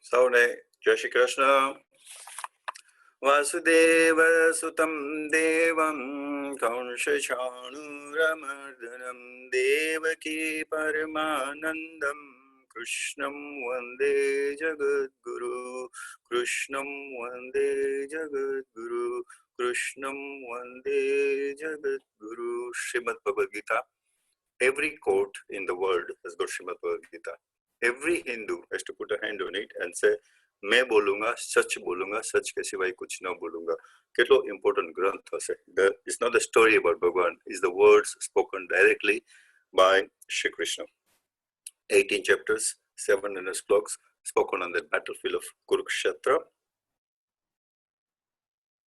સૌને જય શ્રી કૃષ્ણ. વાસુદેવ સુતમ દેવમ કંસચાણૂરમર્દનમ દેવકી પરમાનંદમ કૃષ્ણમ વંદે જગદ્ગુરુ. કૃષ્ણમ વંદે જગદ્ગુરુ. કૃષ્ણમ વંદે Jagadguru. Shrimad Bhagavad Gita. Every court in the world has got Srimad Bhagavad Gita. Every Hindu has to put a hand on it and say, मैं बोलूंगा सच के सिवाय कुछ न बोलूंगा. કેટલો important ગ્રંથ હશે. It's not the story about Bhagwan, it's the words spoken directly by Shri Krishna. 18 chapters, 700 sloks spoken on the battlefield of Kurukshetra.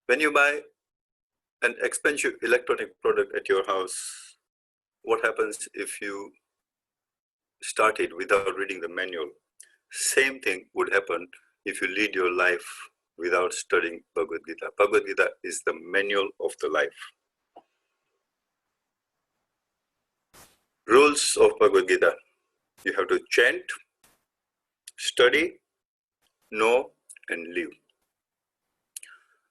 When you buy an expensive electronic product at your house, what happens if you start it without reading the manual? Same thing would happen if you lead your life without studying Bhagavad Gita. Bhagavad Gita is the manual of the life. Rules of Bhagavad Gita. You have to chant, study, know and live.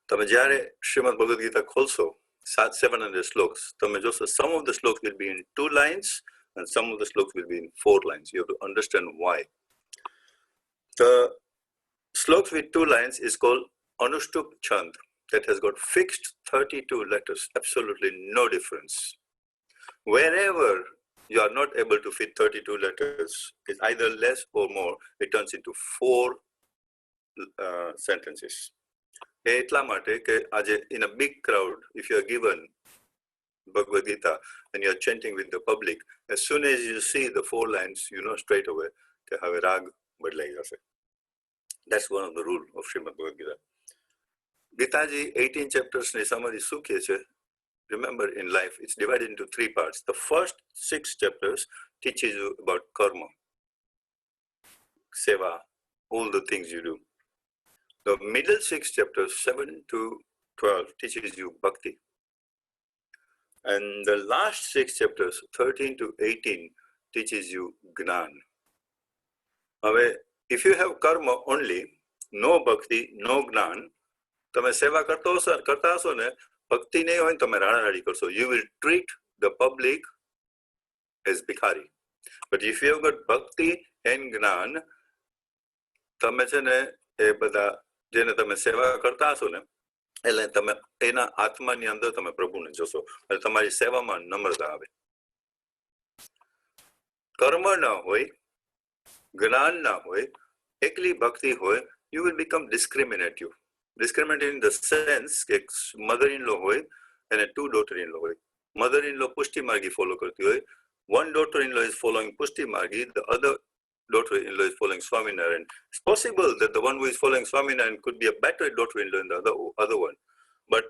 તમે જ્યારે શ્રીમદ ભગવદ ગીતા ખોલશો, 700 sloks, તમે જોશો, some of the sloks will be in 2 lines and some of the sloks will be in 4 lines. You have to understand why. The sloks with 2 lines is called Anushtup Chand. That has got fixed 32 letters, absolutely no difference. Wherever you are not able to fit 32 letters, it's either less or more, it turns into 4 sentences. એટલા માટે કે આજે in a big crowd, if you are given Bhagavad Gita and you are chanting with the public, as soon as you see the 4 lines, you know straight away કે હવે રાગ બદલાઈ જશે. That's one of the rules of Srimad Bhagavad Gita. Gitaji 18 chapters ni summary શું કહે છે? Remember, in life it's divided into 3 parts. The first 6 chapters teaches you about karma, seva, all the things you do. The middle 6 chapters, 7 to 12, teaches you bhakti. And the last 6 chapters, 13 to 18, teaches you gnan. If you have karma only, no bhakti, no gnan, તમે સેવા કરતા હશો ને, ભક્તિ નહીં હોય, તમે રાણારાડી કરશો. You will treat the public as bhikhari. But if you have got bhakti and gnan, તમે છે ને એ બધા જેને તમે સેવા કરતા હશો ને, એટલે તમે એના આત્માની અંદર તમે પ્રભુને જોશો અને તમારી સેવામાં નમ્રતા આવે. કર્મ ના હોય, જ્ઞાન ના હોય, એકલી ભક્તિ હોય, you will become discriminative. Discriminative in the sense કે mother-in-law હોય અને 2 daughter-in-law હોય. Mother-in-law પુષ્ટિ માર્ગી ફોલો કરતી હોય. One daughter-in-law is following pushti margi, the other daughter-in-law is following Swaminarayan. It's possible that the one who is following Swaminarayan could be a better daughter-in-law than the other one. But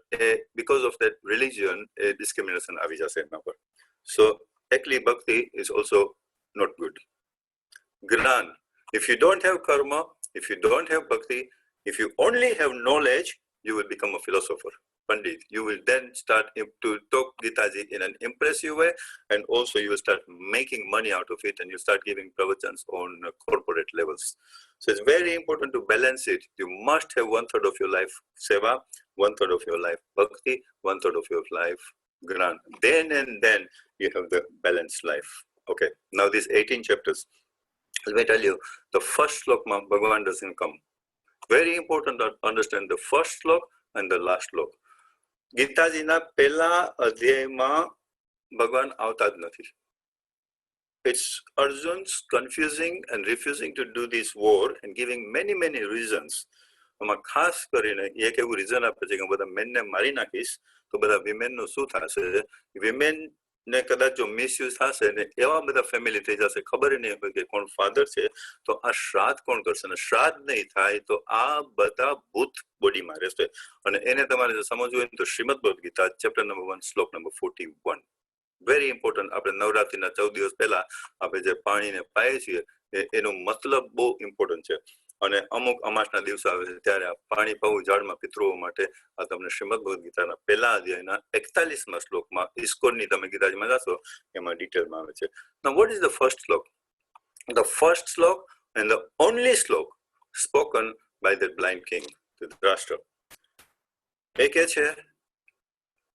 because of that religion, discrimination avi jase eના પર. So, ekli bhakti is also not good. Gnan. If you don't have karma, if you don't have bhakti, if you only have knowledge, you will become a philosopher. Pandit, you will then start to talk Gitaji in an impressive way, and also you will start making money out of it, and you start giving pravachans on corporate levels. So it's very important to balance it. You must have 1/3 of your life seva, 1/3 of your life bhakti, 1/3 of your life gnan. Then and then you have the balanced life. Okay, now these 18 chapters, let me tell you, the first slokma Bhagavan doesn't come. Very important to understand the first slok and the last slok. ગીતાજીના પહેલા અધ્યાયમાં ભગવાન આવતા જ નથી. It's Arjun's confusing and refusing to do this war and giving many reasons. આમાં ખાસ કરીને એક એવું રીઝન આપે છે કે બધા મેનને મારી નાખીશ તો બધા વિમેનનું શું થશે, વિમેનને કદાચ જો મિસયુઝ થશે ને એવા બધા ફેમિલી થઈ જશે, ખબર નહીં હોય કે કોણ ફાધર છે, તો આ શ્રાદ્ધ કોણ કરશે, ને શ્રાદ્ધ નહીં થાય તો આ બધા ભૂત બોડીમાં રહેશે. અને એને તમારે જો સમજવું હોય તો શ્રીમદ ભગવદ ગીતા ચેપ્ટર નંબર 1 શ્લોક નંબર 41. Very important. આપણે નવરાત્રિના 14 દિવસ પહેલા આપણે જે પાણીને પાઈએ છીએ એનો મતલબ બહુ ઇમ્પોર્ટન્ટ છે. અને અમુક અમાસના દિવસો આવે છે ત્યારે આ પાણી પાવું ઝાડમાં પિતૃઓ માટે આ તમને શ્રીમદ ભગવદ ગીતાના પહેલા અધ્યાયના 41મા શ્લોકમાં ઇસ્કોનની તમે ગીતાજીમાં જાશો એમાં ડિટેલમાં આવે છે. Now what is the first slok? The first slok and the only slok spoken by that blind king, Dhritarashtra. એ કહે છે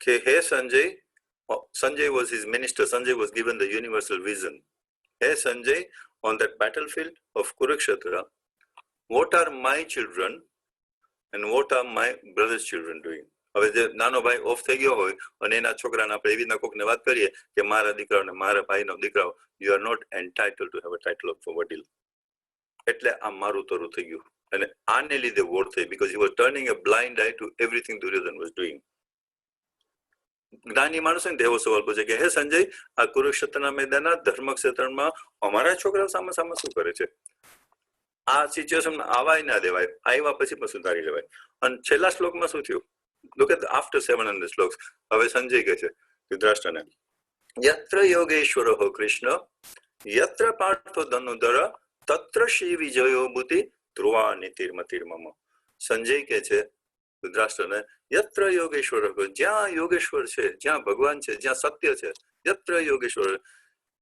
કે હે Sanjay, Sanjay was his minister. Sanjay was given the universal vision. Hey Sanjay, on that battlefield of Kurukshetra, what are my children and what are my brother's children doing? હવે જે નાનો ભાઈ of થઈ ગયો હોય અને એના છોકરાને આપણે એવી રીતના કોકને વાત કરીએ કે મારા દીકરાઓ ને મારા ભાઈનો દીકરાઓ, you are not entitled to have a title of વડીલ, એટલે આ મારું તરું થઈ ગયું. અને આને લીધે વોર થઈ, because he was turning a blind eye to everything Duryodhan was doing. જ્ઞાની માણસો ને એવો સવાલ પૂછે કે હે સંજય, આ કુરુક્ષેત્રના મેદાનના ધર્મક્ષેત્રમાં અમારા છોકરાઓ સામે સામે શું કરે છે? આ સિચ્યુએશન આવાય ના દેવાય, આવ્યા પછી પણ સુધારી લેવાય. અને છેલ્લા શ્લોકમાં શું થયું? Look at after 700 શ્લોક. હવે સંજય કહે છે ધૃતરાષ્ટ્રને, યત્ર યોગેશ્વરો કૃષ્ણ યત્ર પાર્થો ધનુધર તત્ર શ્રી વિજયો બુદ્ધિ ધ્રુવા નીતિર્મતિર્મમ. સંજય કહે છે ધૃતરાષ્ટ્રને, યત્ર યોગેશ્વર, જ્યાં યોગેશ્વર છે, જ્યાં ભગવાન છે, જ્યાં સત્ય છે, યત્ર યોગેશ્વર,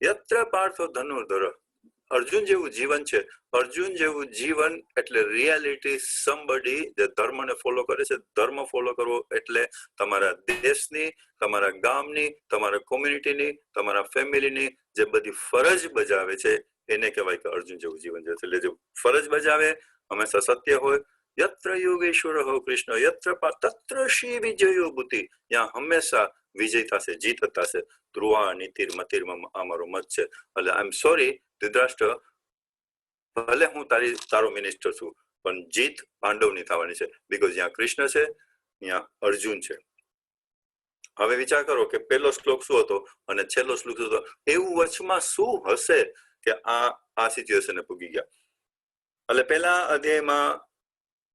યત્ર પાર્થો ધનુર્ધર, અર્જુન જેવું જીવન છે. અર્જુન જેવું જીવન એટલે રિયાલિટી, સમબડી જે ધર્મને ફોલો કરે છે. ધર્મ ફોલો કરવો એટલે તમારા દેશની, તમારા ગામની, તમારા કોમ્યુનિટીની, તમારા ફેમિલીની જે બધી ફરજ બજાવે છે એને કહેવાય કે અર્જુન જેવું જીવન છે. એટલે જે ફરજ બજાવે હંમેશા સત્ય હોય. યત્ર યોગેશ્વર હો કૃષ્ણ યત્ર તત્ર શ્રી વિજયો બુદ્ધિ, ત્યાં હંમેશા વિજય થશે, જીત થશે. ધ્રુવા નીતિર મતિર્મમ, આ મારો મત છે. એટલે આઈ એમ સોરી ધૃતરાષ્ટ્ર, ભલે હું તારો મિનિસ્ટર છું, પણ જીત પાંડવની થવાની છે. બીકોઝ જ્યાં કૃષ્ણ છે ત્યાં અર્જુન છે. હવે વિચાર કરો કે પહેલો શ્લોક શું હતો અને છેલ્લો શ્લોક શું હતો? એવું વચમાં શું હશે કે આ સિચ્યુએશને પૂગી ગયા? એટલે પહેલા અધ્યાયમાં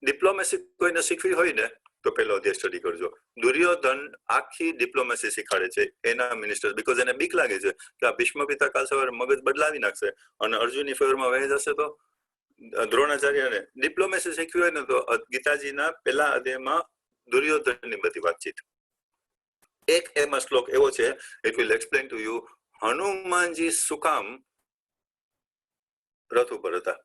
ડિપ્લોમેસી કોઈને શીખવી હોય ને તો પહેલો અધ્યાય સ્ટડી કરજો. દુર્યોધન આખી ડિપ્લોમેસી શીખાડે છે એના મિનિસ્ટર, બીકોઝ એને બીક લાગે છે કે આ ભીષ્મ પિતા કાલ સવારે મગજ બદલાવી નાખશે અને અર્જુનની ફેવરમાં વહી જશે. તો દ્રોણાચાર્યને ડિપ્લોમેસી શીખવી હોય ને તો ગીતાજીના પહેલા અધ્યાયમાં દુર્યોધનની બધી વાતચીત. એક એમાં શ્લોક એવો છે, it will explain to you Hanumanji શું કામ રથ ઉપર હતા.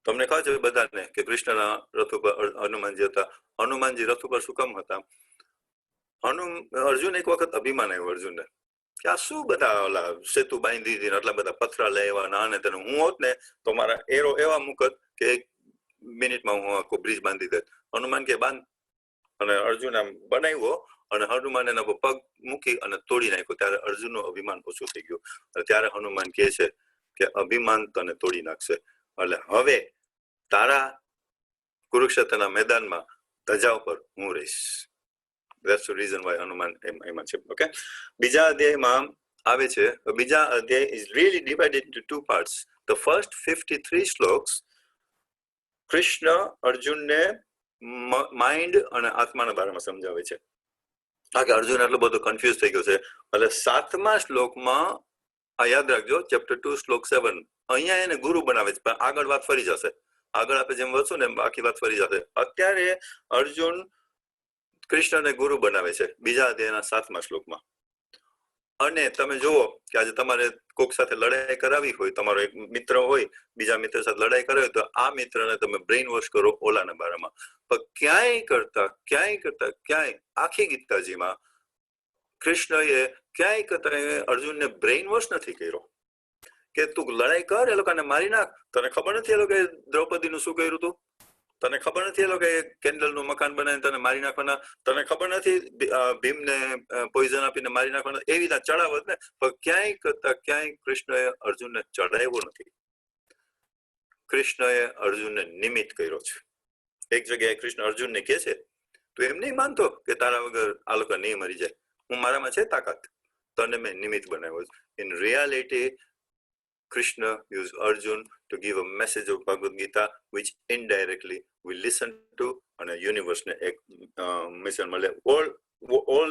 તમને કહે છે બધાને કે કૃષ્ણના રથ ઉપર હનુમાનજી હતા. હનુમાનજી રથ ઉપર શું કામ હતા? અર્જુન એક વખત અભિમાન આવ્યું અર્જુનને કે આ શું બધા ઓલા સેતુ બાંધી દીધી, આટલા બધા પથરા લેવા ના ને તેને, હું હોત ને તો મારા એરો એવા મુકત કે 1 મિનિટમાં હું આખો બ્રિજ બાંધી દે. હનુમાન કે બાંધ, અને અર્જુન આમ બનાવ્યો અને હનુમાન એના પગ મૂકી અને તોડી નાખ્યો. ત્યારે અર્જુનનું અભિમાન ઓછું થઈ ગયું. ત્યારે હનુમાન કહે છે કે અભિમાન તને તોડી નાખશે. એટલે હવે તારા કુરુક્ષેત્રના મેદાનમાં ધજા ઉપર હું રહીશ. That's the reason why Hanuman એમાં છે. ઓકે, બીજા અધ્યાયમાં આવે છે. બીજા અધ્યાય is really divided into 2 parts. The first 53 શ્લોક્સ Krishna અર્જુનને માઇન્ડ અને આત્માના બારામાં સમજાવે છે. કારણ કે અર્જુન એટલો બધો કન્ફ્યુઝ થઈ ગયો છે. એટલે 7મા શ્લોકમાં આ યાદ રાખજો, ચેપ્ટર 2 શ્લોક 7, અહીંયા એને ગુરુ બનાવે છે, પણ આગળ વાત ફરી જશે. આગળ આપણે જેમ વધશું ને એમ આખી વાત ફરી જશે. અત્યારે અર્જુન કૃષ્ણને ગુરુ બનાવે છે બીજા અધ્યાયના 7મા શ્લોકમાં. અને તમે જુઓ કે આજે તમારે કોક સાથે લડાઈ કરાવી હોય, તમારો એક મિત્ર હોય, બીજા મિત્ર સાથે લડાઈ કરાવી હોય, તો આ મિત્રને તમે બ્રેઇન વોશ કરો ઓલાના બારામાં. પણ ક્યાંય આખી ગીતાજીમાં કૃષ્ણએ ક્યાંય કરતા અર્જુનને બ્રેઇન વોશ નથી કર્યો કે તું લડાઈ કર, એ લોકોને મારી નાખ. તને ખબર નથી એ લોકોએ દ્રૌપદીનું શું કર્યું હતું? તને ખબર નથી એ લોકોએ કેન્ડલનું મકાન બનાવીને તને મારી નાખવાના? તને ખબર નથી ભીમને પોઈઝન આપીને મારી નાખવાના? એવી રીતના ચડાવત ને. પણ ક્યાંય કૃષ્ણએ અર્જુનને ચડાવ્યો નથી. કૃષ્ણએ અર્જુનને નિમિત્ત કર્યો છે. એક જગ્યાએ કૃષ્ણ અર્જુનને કહે છે, તું એમ નહીં માનતો કે તારા વગર આ લોકો નહીં મરી જાય? હું મારામાં છે તાકાત, તને મેં નિમિત્ત બનાવ્યો છે. In reality Krishna used Arjun to give a message of Bhagavad Gita which indirectly we listen to and a universe ne ek mission male. All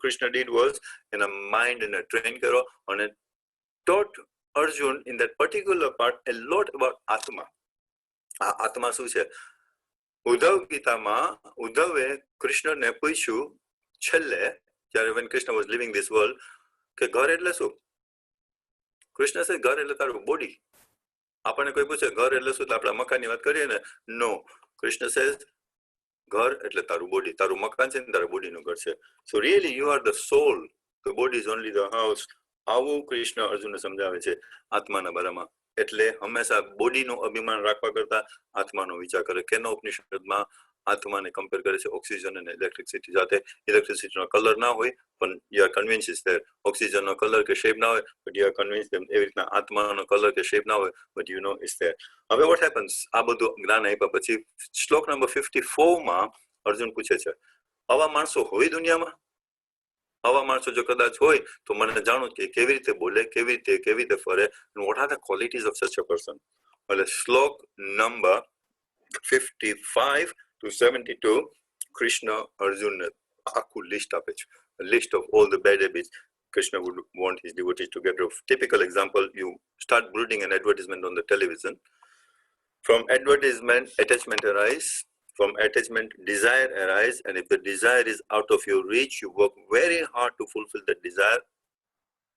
Krishna did was in a mind and a train karo and taught Arjun in that particular part a lot about Atma. Atma શું છે? ઉદ્ધવ ગીતામાં ઉદ્ધવે કૃષ્ણને પૂછ્યું છેલ્લે, જ્યારે when Krishna was leaving this world, કે ઘર એટલે શું? કૃષ્ણ છે ઘર એટલે તારું બોડી. આપણને કોઈ પૂછે ઘર એટલે શું, આપણે મકાનની વાત કરીએ ને, નો, કૃષ્ણ સેઝ ઘર એટલે તારું બોડી, તારું મકાન છે ને તારું બોડીનું ઘર છે. So really you are the soul, the body is only the house. આવું કૃષ્ણ અર્જુનને સમજાવે છે આત્માના બારામાં. એટલે હંમેશા બોડીનું અભિમાન રાખવા કરતા આત્માનો વિચાર કરે. કેનો ઉપનિષદમાં આત્માને કમ્પેર કરે છે ઓક્સિજન અને ઇલેક્ટ્રિસિટી સાથે. ઇલેક્ટ્રિસિટીનો કલર ના હોય પણ you are convince is there. ઓક્સિજનનો કલર કે શેપ ના હોય બટ યુ આર કન્વિન્સ. એવી રીતના આત્માનો કલર કે શેપ ના હોય but you know is there. હવે વોટ હેપન્સ, આ બધું જ્ઞાન આપ્યા પછી શ્લોક નંબર 54 અર્જુન પૂછે છે, આવા માણસો હોય દુનિયામાં? આવા માણસો જો કદાચ હોય તો મને જાણો કે કેવી રીતે બોલે, કેવી રીતે ફરે, what are the qualities of સચ અ પર્સન. એટલે શ્લોક નંબર 55 to 72 કૃષ્ણ અર્જુનને આખું લિસ્ટ આપે છે. List of all the bad habits Krishna would want his devotees to get rid of. Typical example, you start brooding an advertisement on the television. From advertisement, attachment arise. From attachment, desire arise. And if the desire is out of your reach, you work very hard to fulfill that desire.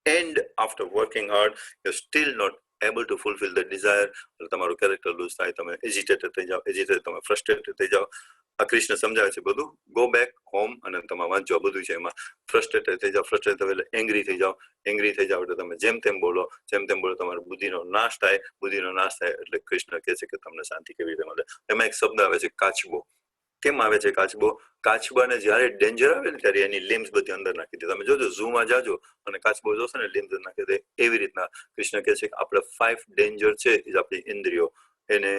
And after working hard, you're still not able to fulfill the desire. તમારું character loose થાય, તમે એજિટેટેડ થઈ જાઓ, તમે frustrated થઈ જાઓ. આ કૃષ્ણ સમજાવે છે બધું. ગો બેક હોમ અને તમે વાંચો, બધું છે એમાં. ફ્રસ્ટ્રેટેડ થઈ જાઓ, ફ્રસ્ટ્રેટેડ એટલે એંગ્રી થઈ જાઓ, એંગ્રી થઈ જાઓ એટલે તમે જેમ તેમ બોલો, તમારી બુદ્ધિનો નાશ થાય. બુદ્ધિનો નાશ થાય એટલે કૃષ્ણ કહે છે કે તમને શાંતિ કેવી રીતે મળે. એમાં એક શબ્દ આવે છે કાચબો. કેમ આવે છે કાચબો? કાચબાને જ્યારે ડેન્જર આવે ને ત્યારે એની લિમ્સ બધી અંદર નાખી દે. તમે જોજો ઝૂમાં જાજો અને કાચબો જોશો ને લિમ્સ નાખી દે. એવી રીતના કૃષ્ણ કહે છે કે આપણે 5 ડેન્જર છે એ આપણી ઇન્દ્રિયો. એને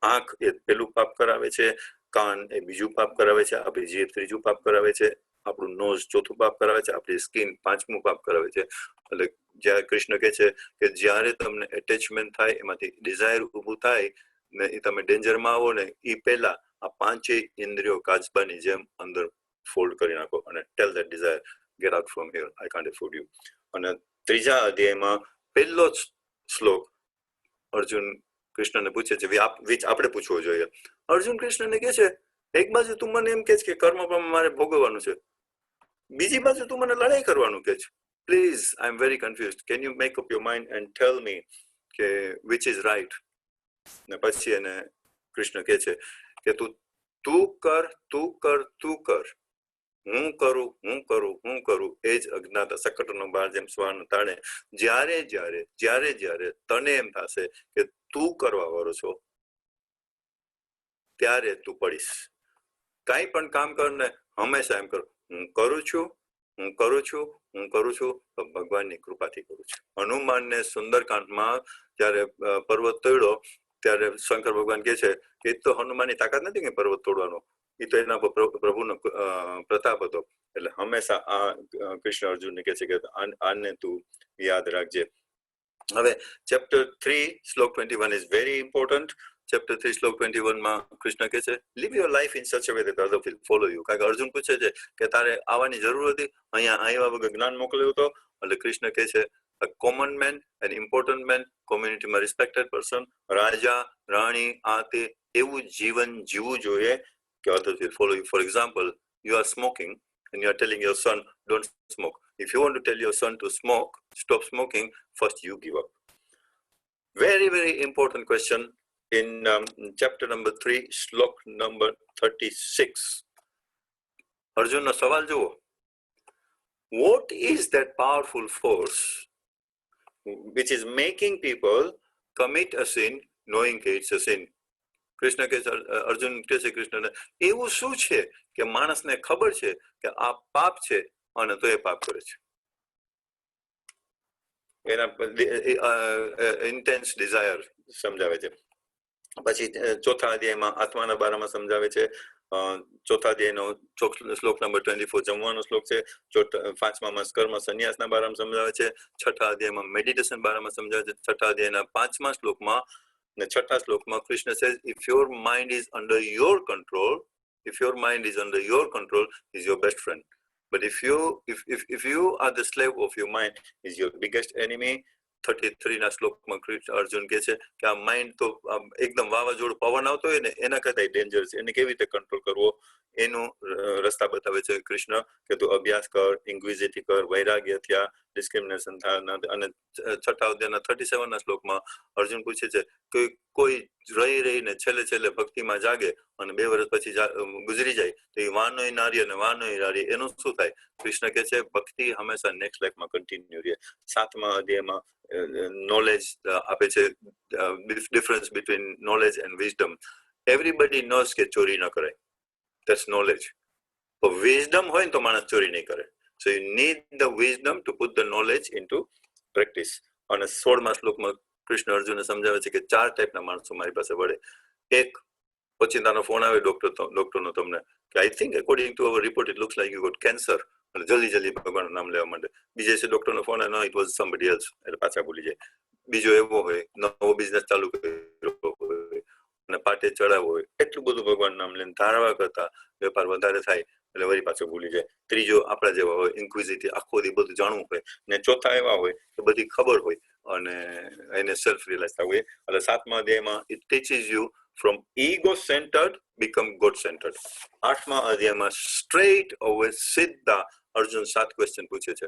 આંખ એ પેલું પાપ કરાવે છે, કાન એ બીજું પાપ કરાવે છે, આપણી જીભ ત્રીજું પાપ કરાવે છે, આપણું નોઝ ચોથું પાપ કરાવે છે, આપણી સ્કિન 5મું પાપ કરાવે છે. એટલે જ્યારે કૃષ્ણ કહે છે કે જ્યારે તમને એટેચમેન્ટ થાય, એમાંથી ડિઝાયર ઊભું થાય ને એ તમે ડેન્જરમાં આવો ને એ પહેલા આ 5 ઇન્દ્રિયો કાચબાની જેમ અંદર ફોલ્ડ કરી નાખો અને tell that desire get out from here, I can't afford you. અને 3જા અધ્યાયમાં પહેલો જ શ્લોક અર્જુન કૃષ્ણને પૂછે છે, વિચ આપણે પૂછવો જોઈએ. અર્જુન કૃષ્ણને કહે છે, એક બાજુ તું મને એમ કહે છે કે કર્મ મારે ભોગવવાનું છે, બીજી બાજુ તું મને લડાઈ કરવાનું કહે છે. Please, I am very confused. Can you make up your mind and tell me કે વિચ ઇઝ રાઈટ? ને પછી એને કૃષ્ણ કહે છે કે તું કર, હું કરું, એ જ અજ્ઞાતા સકટનો બાર જેમ શ્વાન તાણે. જ્યારે તને એમ થશે કે તું કરવા વાળો છો, ત્યારે તું પડીશ. કાંઈ પણ કામ કર ને હંમેશા એમ કરો, હું કરું છું તો ભગવાનની કૃપાથી કરું છું. હનુમાનને સુંદરકાંડમાં જ્યારે પર્વત તોડ્યો ત્યારે શંકર ભગવાન કહે છે કે એ તો હનુમાનની તાકાત નથી કે પર્વત તોડવાનો, એ તો એના પર પ્રભુનો પ્રતાપ હતો. એટલે હંમેશા આ કૃષ્ણ અર્જુનને કહે છે કે આને તું યાદ રાખજે. હવે ચેપ્ટર 3 શ્લોક 21 ઇઝ વેરી ઇમ્પોર્ટન્ટ. ચેપ્ટર 3 શ્લોક 21માં કૃષ્ણ કહે છે, leave your life in such a way that other will follow you. કારણ કે અર્જુન પૂછે છે કે તારે આવવાની જરૂર હતી, અહીંયા આવ્યા વગર જ્ઞાન મોકલ્યું હતો. એટલે કૃષ્ણ કહે છે, a common man, an important man, કોમ્યુનિટીમાં રિસ્પેક્ટેડ પર્સન, રાજા રાણી આ તે એવું જીવન જીવવું જોઈએ કે others will follow you. For example, you are smoking and you are telling your son don't smoke. If you want to tell your son to stop smoking, first you give up. Very, very important question in chapter number 3, શ્લોક number 36. અર્જુનનો સવાલ જુઓ. What is that powerful force which is making people commit a sin knowing it's a sin? Krishna કે અર્જુન કહે છે કૃષ્ણને, એવું શું છે કે માણસને ખબર છે કે આ પાપ છે અને તો એ પાપ કરે છે? એના ઇન્ટેન્સ ડિઝાયર સમજાવે છે. પછી 4થા અધ્યાયમાં આત્માના બારામાં સમજાવે છે. 4થા અધ્યાયનો શ્લોક નંબર 24 જમવાનો શ્લોક છે. 5મા કર્મ સંન્યાસના બારામાં સમજાવે છે. 6થા અધ્યાયમાં મેડિટેશન બારામાં સમજાવે છે. 6થા અધ્યાયના 5મા શ્લોકમાં ને 6થા શ્લોકમાં Krishna says, if your mind is under your control, is your best friend. But if you are the slave of your mind, is your biggest enemy. 33ના શ્લોકમાં અર્જુન કહે છે કે આ માઇન્ડ તો એકદમ વાવાઝોડું પવન આવતો હોય ને એના કરતા ડેન્જર છે, એને કેવી રીતે કંટ્રોલ કરવો એનું રસ્તા બતાવે છે કૃષ્ણ કે તું અભ્યાસ કર, ઇન્ક્વિઝિટી કર, વૈરાગ્ય થયા ડિસ્ક્રિમિનેશન થાય. અને છઠ્ઠા અધ્યાયના 37ના શ્લોકમાં અર્જુન પૂછે છે કે કોઈ રહીને છેલ્લે ભક્તિમાં જાગે અને 2 વર્ષ પછી ગુજરી જાય તો એ વાનોય નારી અને વાનોય નારી, એનું શું થાય? કૃષ્ણ કહે છે ભક્તિ હંમેશા નેક્સ્ટ લાઈફમાં કન્ટિન્યુ રહે. 7મા અધ્યાયમાં નોલેજ આપે છે, difference between knowledge and wisdom. Everybody knows કે ચોરી ન કરાય, ધેટ્સ નોલેજ. તો વિઝડમ હોય ને તો માણસ ચોરી નહીં કરે. So you need the wisdom two put the knowledge into practice. અને 16મા શ્લોકમાં કૃષ્ણ અર્જુનને સમજાવે છે કે 4 ટાઈપના માણસો મારી પાસે વળે. એક, પછી તાનો ફોન આવે ડોક્ટરનો તમને કે I think according to our report it looks like you got cancer, અને જલ્દી ભગવાનનું નામ લેવા માંડે. બીજે છે ડોક્ટરનો ફોન આવે, નો ઇટ વોઝ સમબડી એલ્સ, એટલે પાછા ભૂલી જાય. બીજો એવો હોય નવો બિઝનેસ ચાલુ કર્યો હોય અને પાટે ચડાવવો હોય, એટલું બધું ભગવાન નામ લઈને ધારવા કરતા વેપાર વધારે થાય એટલે વળી પાછો ભૂલી જાય. ત્રીજો આપણા જેવા હોય, ઇન્ક્વિઝિટિવ, આખો દી બધું જાણવું હોય. ને ચોથા એવા હોય કે બધી ખબર હોય અને એને સેલ્ફ રિયલાઇઝ થવું હોય. એટલે 7મા અધ્યાયમાં it teaches you from ego centred become God centred. 8મા અધ્યાયમાં સ્ટ્રેટ અવે સીધા અર્જુન 7 ક્વેશ્ચન પૂછે છે.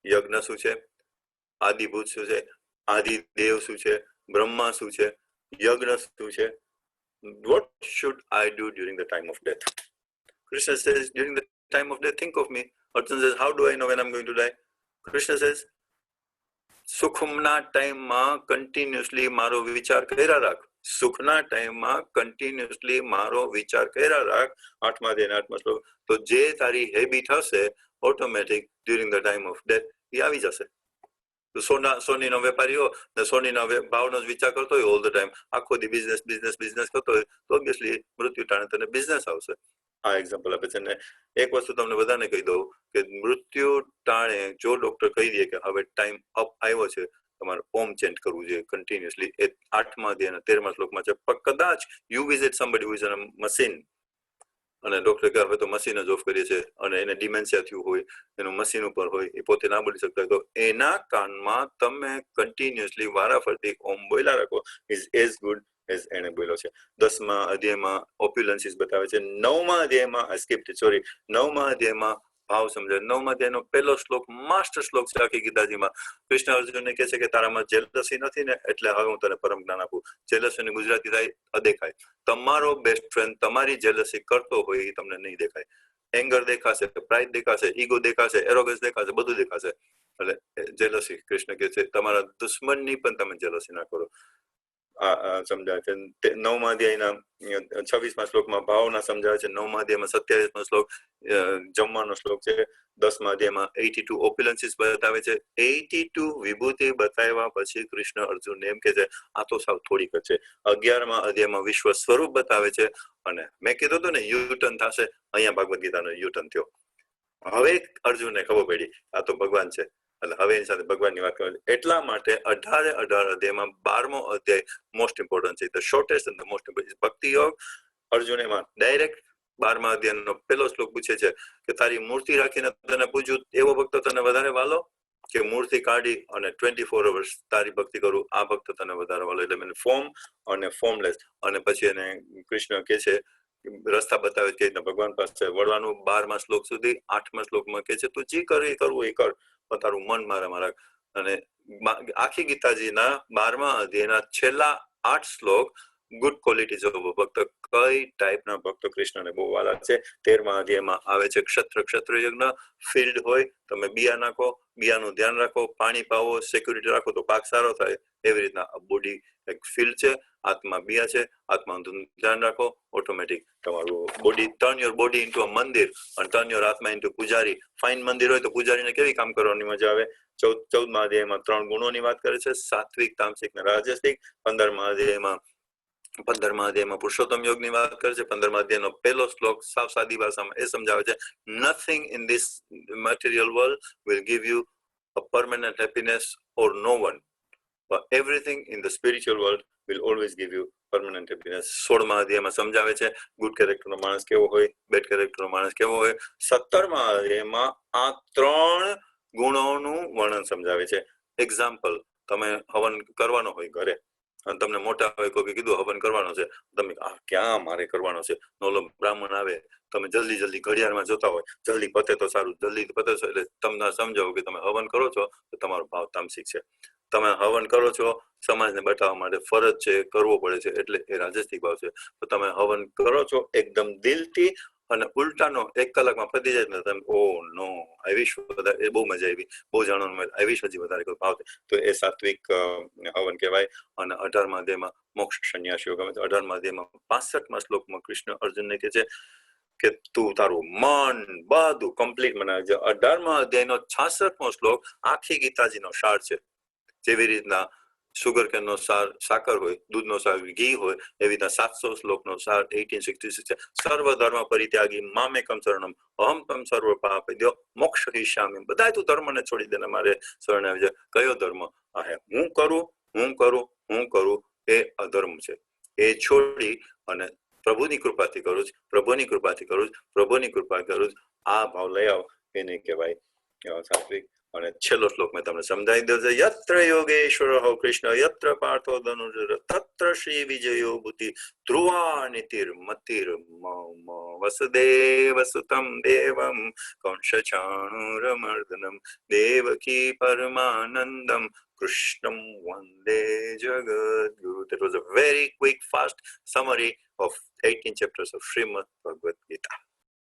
યજ્ઞ શું છે? આદિભૂત શું છે? આદિદેવ શું છે? બ્રહ્મા શું છે? યજ્ઞ શું છે? What should I do during the time of death? Krishna says, during the time of death, think of me. Arjuna says, how do I know when I'm going to die? Krishna says, સુખના ટાઈમમાં continuously મારો વિચાર કર્યા રાખ. સુખના ટાઈમમાં continuously મારો વિચાર કર્યા રાખ. 8મા અધ્યાયના 8મા શ્લોક. તો જે તારી હેબિટ હશે automatic during the time of death એ આવી જશે. તો સોનીનો વેપારી હો ને સોનીના ભાવનો જ વિચાર કરતો હોય ઓલ ધ ટાઈમ, આખો દી બિઝનેસ કરતો હોય તો ઓબ્વિયસલી મૃત્યુ ટાણે તને બિઝનેસ આવશે. આ એક્ઝામ્પલ આપે છે. ને એક વસ્તુ તમને બધાને કહી દઉં કે મૃત્યુ ટાણે જો ડોક્ટર કહી દે કે હવે ટાઈમ અપ આવ્યો છે, તમારે ઓમ ચેન્ટ કરવું જોઈએ કન્ટિન્યુઅસલી. એ 8મા અધ્યાયના 13મા શ્લોકમાં છે. પણ કદાચ you visit somebody who is on a machine અને ડોક્ટર કહે હવે તો મશીન જ ઓફ કરીએ છે અને એને ડિમેન્શિયા થયું હોય, એનું મશીન ઉપર હોય, એ પોતે ના બોલી શકતા હોય, તો એના કાનમાં તમે કન્ટિન્યુઅસલી વારાફરતી ઓમ બોલ્યા રાખો ઇઝ એઝ ગુડ એઝ એને બોલ્યો છે. 10મા અધ્યાયમાં ઓપ્યુલન્સીસ બતાવે છે. 9મા અધ્યાયમાં સ્કિપ્ટ, સોરી, 9મા અધ્યાયમાં ભાવ સમજાય. 9મા અધ્યાયનો પહેલો શ્લોક માસ્ટર શ્લોક છે આખી ગીતાજીમાં. કૃષ્ણ અર્જુનને કહે છે કે તારામાં જેલસી નથી ને એટલે હવે હું તને પરમ જ્ઞાન આપું. જેલસીની ગુજરાતી થાય અદેખાય. તમારો બેસ્ટ ફ્રેન્ડ તમારી જેલસી કરતો હોય એ તમને નહીં દેખાય. એંગર દેખાશે, પ્રાઇડ દેખાશે, ઈગો દેખાશે, એરોગન્સ દેખાશે, બધું દેખાશે. એટલે જેલસી, કૃષ્ણ કહે છે તમારા દુશ્મનની પણ તમે જેલસી ના કરો. સમજાવે છે. 9મા અધ્યાયના 26મા શ્લોકમાં ભાવના સમજાવે છે. 9મા અધ્યાયમાં 27મો શ્લોક જમવાનો શ્લોક છે. 10મા અધ્યાયમાં 82 ઓપ્યુલન્સીસ બતાવે છે. 82 વિભૂતિ બતાવ્યા પછી કૃષ્ણ અર્જુનને એમ કે છે આ તો સાવ થોડીક જ છે. 11મા અધ્યાયમાં વિશ્વ સ્વરૂપ બતાવે છે. અને મેં કીધું હતું ને યુટર્ન થશે, અહીંયા ભગવદ ગીતાનો યુટર્ન થયો. હવે અર્જુનને ખબર પડી આ તો ભગવાન છે, એટલે હવે એની સાથે ભગવાનની વાત કરે. એટલા માટે 18 અધ્યાયમાં 12મો અધ્યાય મોસ્ટ ઇમ્પોર્ટન્ટ છે. The shortest and the most important ભક્તિ યોગ. અર્જુન એમાં ડાયરેક્ટ 12મા અધ્યાયનો પહેલો શ્લોક પૂછે છે કે તારી મૂર્તિ રાખીને તને પૂછ્યું એવો ભક્ત તને વધારે વાલો કે મૂર્તિ કાઢી અને 24 અવર્સ તારી ભક્તિ કરું આ ભક્ત તને વધારે વાલો. એટલે મને ફોર્મ અને ફોર્મલેસ. અને પછી એને કૃષ્ણ કે છે રસ્તા બતાવે કે ભગવાન પાસે વળવાનું. 12મા શ્લોક સુધી. 8મા શ્લોકમાં કે છે તું જે કરે કરવું એ કર પણ તારું મન મારામાં રાખ. અને આખી ગીતાજીના 12મા અધ્યાયના છેલ્લા 8 શ્લોક ગુડ ક્વોલિટીઝ ઓફ ભક્ત, કઈ ટાઈપના ભક્ત કૃષ્ણને બહુ વાલા છે. 13મા અધ્યાયમાં આવે છે ક્ષત્ર યજ્ઞ. ફિલ્ડ હોય તમે બિયા નાખો, બિયાનું ધ્યાન રાખો, પાણી પાવો, સિક્યુરિટી રાખો તો પાક સારો થાય. એવી રીતના બોડી એક ફિલ્ડ છે, આત્મા બિયા છે. આત્માનું ધ્યાન રાખો, ઓટોમેટિક તમારું body, turn your body into a મંદિર અને ટર્ન યોર આત્મા ઇન્ટુ પૂજારી. ફાઇન મંદિર હોય તો પૂજારીને કેવી કામ કરવાની મજા આવે. 14મા અધ્યાયમાં 3 ગુણોની વાત કરે છે, સાત્વિક, તામસિક ને રાજસિક. 15મા અધ્યાયમાં પુરુષોત્તમ યોગની વાત કરે છે. 15મા અધ્યાયનો પહેલો શ્લોક સાવ સાદી ભાષામાં એ સમજાવે છે nothing in this material world will give you a permanent happiness or no one, but everything in the spiritual world will always give you permanent happiness. 16મા અધ્યાયમાં સમજાવે છે ગુડ કેરેક્ટરનો માણસ કેવો હોય, બેડ કેરેક્ટરનો માણસ કેવો હોય. 17મા અધ્યાયમાં આ 3 ગુણોનું વર્ણન સમજાવે છે. એક્ઝામ્પલ, તમે હવન કરવાનો હોય ઘરે અને તમને મોટા હોય કોઈ કીધું હવન કરવાનો છે, તમે ક્યાં મારે કરવાનો છે, ઓલો બ્રાહ્મણ આવે, તમે જલ્દી જલ્દી ઘડિયાળમાં જોતા હોય, જલ્દી પતે તો સારું, જલ્દી પતે તો, એટલે તમને સમજાવો કે તમે હવન કરો છો તો તમારો ભાવ તામસિક છે. તમે હવન કરો છો સમાજને બતાવવા માટે, ફરજ છે, કરવો પડે છે, એટલે એ રાજસિક ભાવ છે. તો તમે હવન કરો છો એકદમ દિલથી અને ઉલટાનો 1 કલાકમાં પતી જાય, તમે ઓ નો આઈ વિશ વધારે, એ બહુ મજા આવી, બહુ જાણવાનું મળે, આઈ વિશ હજી વધારે ભાવ, તો એ સાત્વિક હવન કહેવાય. અને 18મા અધ્યાયમાં મોક્ષ સંન્યાસીઓ ગમે, 18મા અધ્યાયમાં 65મા શ્લોકમાં કૃષ્ણ અર્જુનને કહે છે કે તું તારું મન બધું કમ્પ્લીટ બનાવે છે. 18મા અધ્યાયનો 66મો શ્લોક આખી ગીતાજીનો સાર છે. જેવી રીતના સુગર કેનનો સાર સાકર હોય, દૂધનો સાર ઘી હોય, એવી રીતના 700 શ્લોકનો સાર 1866 છે. સર્વ ધર્મ પરિત્યાગી મામેકમ શરણમ અહમ તમ સર્વ પાપેભ્યો મોક્ષયિષ્યામિ. બધા તું ધર્મને છોડી દે ને મારે શરણે આવી જાય. કયો ધર્મ? આ હે હું કરું, હું કરું એ અધર્મ છે. એ છોડી અને પ્રભુની કૃપાથી કરું છું, પ્રભુની કૃપાથી કરું છું, પ્રભુની કૃપા કરું છું, આ ભાવ લઈ આવો, એને કહેવાય સાત્વિક. અને છેલ્લો શ્લોક મેં તમને સમજાવી દઉં છે. યત્ર યોગેશ્વર કૃષ્ણ યત્ર પાર્થો ધનુર્ધર તત્ર શ્રી વિજયો બુદ્ધિ ધ્રુવા નીતિર મતિર વસુદેવ સુતમ દેવમ કંસચાણુરમર્દનમ દેવકી પરમાનંદમ કૃષ્ણમ વંદે Jagadguru. That was a very quick, fast summary of 18 chapters of Srimad Bhagavad Gita.